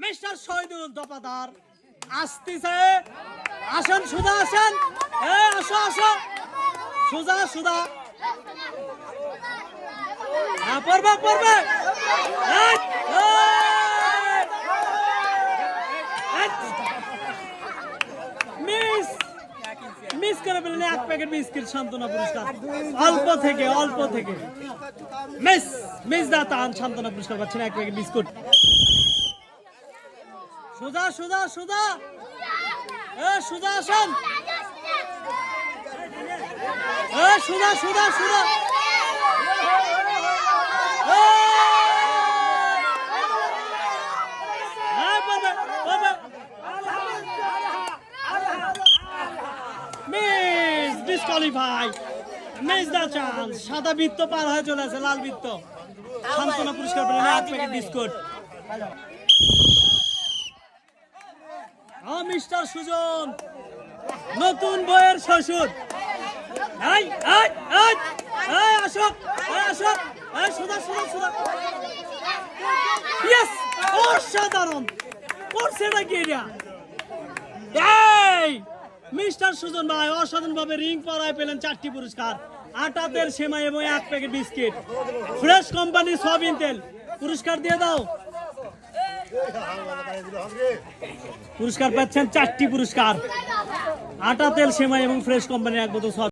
Mister Shahidul দপাদার আসতেছে। আসেন সুধা, আসেন। আসো আসো সুধা, সুধা। হ্যাঁ, পড়বে পড়বে। মিস মিস করে ফেলেন এক প্যাকেট বিস্কিট সান্ত্বনা পুরস্কার। অল্প থেকে অল্প থেকে মিস মিস দা তান সান্ত্বনা পুরস্কার পাচ্ছেন এক প্যাকেট বিস্কুট। সুধা, সুধা, সুধা। সুধা আসেন। Sudha, Sudha, Sudha. Miss disqualify. Miss the chance. সাদা বৃত্ত পার হয়ে চলে আসে লাল বৃত্ত। সান্ত্বনা পুরস্কার পেলেন এক প্যাকেট বিস্কুট। মিস্টার সুজন নতুন বইয়ের শ্বশুর। আসুক আসুক। সুধা, সুধা, সুধা। ইয়েস, অসাধারণ করছে নাকি এটা? এই মিস্টার সুজন ভাই অসাধারণ ভাবে রিং পরায় পেলেন 4টি পুরস্কার। আটা, তেল, সেমাই এবং এক প্যাকেট বিস্কিট। ফ্রেশ কোম্পানির সয়াবিন তেল পুরস্কার দিয়ে দাও। পুরস্কার পাচ্ছেন 4টি পুরস্কার। আটা, তেল, সেমাই এবং ফ্রেশ কোম্পানির এক বোতল।